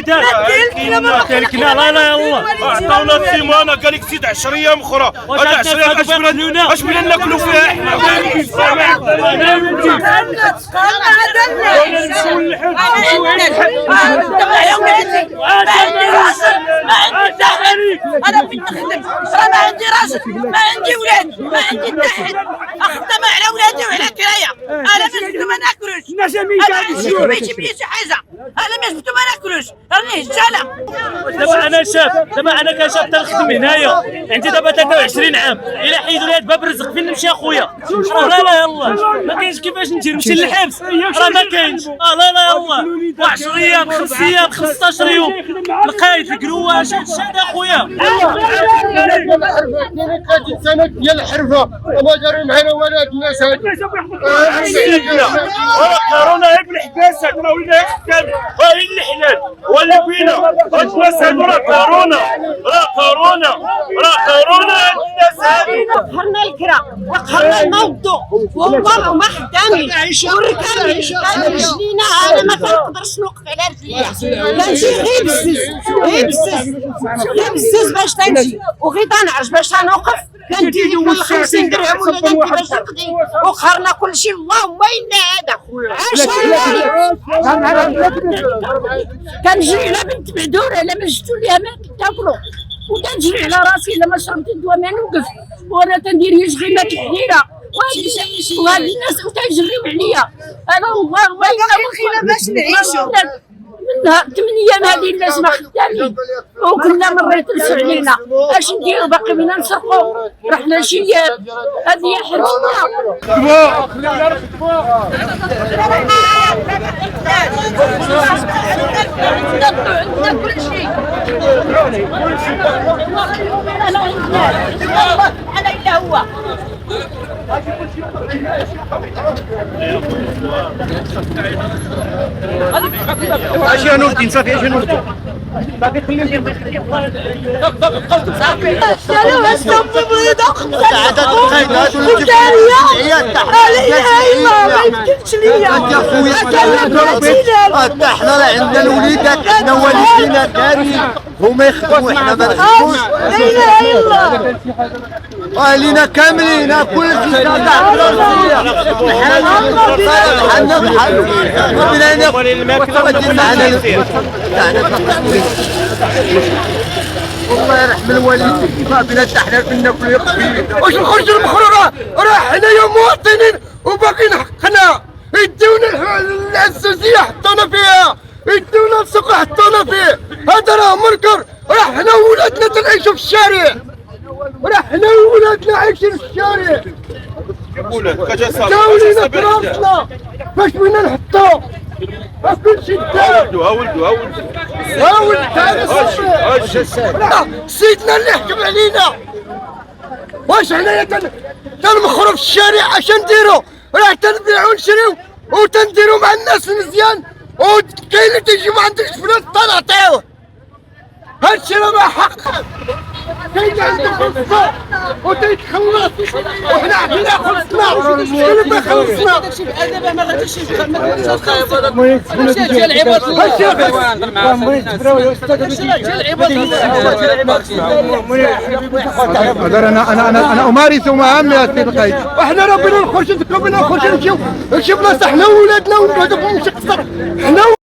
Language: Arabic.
تركنا لا لا يلا عطاونا السيمانه قال لك زيد 10 ايام اخرى. هاد 10 ايام اش بغينا ناكلوا فيها احنا؟ انا بغيت نخدم، راه ما عندي راجل، ما عندي ولاد، ما عندي حتى حد، اخدم على ولادي وعلى كرايه. انا ما شفتو ما ناكلوش، انا عندي يجيب لي شي حاجه، انا ما شفتو ما ناكلوش، راني هجاله. دابا انا شاب، دابا انا كشاب تنخدم هنايا، عندي دابا 23 عام، الا حيدوا لي هاد باب الرزق فين نمشي اخويا؟ لا لا يلا ما كاينش كيفاش ندير، نمشي للحبس راه ما كاينش. لا لا يلا 10 ايام 5 ايام 15 يوم لقيت الكروواش هادشي هذا اخويا. 30 سنه ديال الحرفه وما داروا معنا ولا هاد الناس هادو. كورونا هي بالحباس راه ولينا خدام هاي الحلال ولا بينا هاد الناس هادو راه كورونا هاد الناس هادو. قهرنا الكرا وقهرنا الموضوع والله ما خدامين والركاب كانجلينا. انا ما كنقدرش نوقف على رجليا، كنجي غير بزز باش تنجي وغير تنعرج باش تنوقف. كندير ولا 50 درهم ولا ندير باش نقضي وقهرنا كلشي. اللهم الا هذا كنجري على بنت معذوره الا ما جبتو ليها ما تاكلو، وكنجري على راسي الا ما شربت الدواء ما نوقف، وانا تندير يشغيلات الحريره وهاد الناس تيجريو عليا. انا والله ما بقينا باش نعيشوا من 8 ايام هذه الناس ما خدامين وكنا مرة يتلسوا علينا. اش نديرو باقي بينا نسرقوا؟ رحنا شياب هذه حرفتنا. عندنا كل شيء انا الا هو. اش يا نور الدين صافي اش يا نور الدين باقي خليني صافي شالوا السم بيضاء عدد القيدات والجاريه لا اله الا الله ما يمكنش ليا يا خويا حتى حنا راه عندنا الوليدات حنا والدينا دارين هما يخدموا حنا ما نخدموش. لا اله الا الله لينا كاملين كل شيء تاع الراسيه بحالنا بحالو بغينا والله يرحم الوالدين ما بينا حتى حنا كنا كل يوم واش نخرجوا المخرورة راه حنايا مواطنين وباقيين حقنا. يديونا العزازية حطونا فيها، يديونا السوق حطونا فيه، هذا راه منكر. راه حنا ولادنا تنعيشوا في الشارع، راه حنا ولادنا عايشين في الشارع. داولينا تراسنا باش بغينا نحطو كل شيء داو. ها ولد سيدنا اللي حكم علينا. واش حنايا تنمخرو في الشارع اش نديرو؟ راه تنبيعو نشريو وتنديرو مع الناس المزيان، وكاين اللي تيجي ما عندكش فلوس تنعطيوه. هادشي راه ما حق. كاين اللي عنده خلصنا وتيتخلص وحنا عندنا خلصنا شكون اللي خلصنا؟ دابا ما غاديش انا امارس مهامي يا سيدي القايد. وحنا راه بغينا نخرجوا بغينا نمشيو لشي بلاصه حنا وولادنا ونهضروا في شي قصر. حنا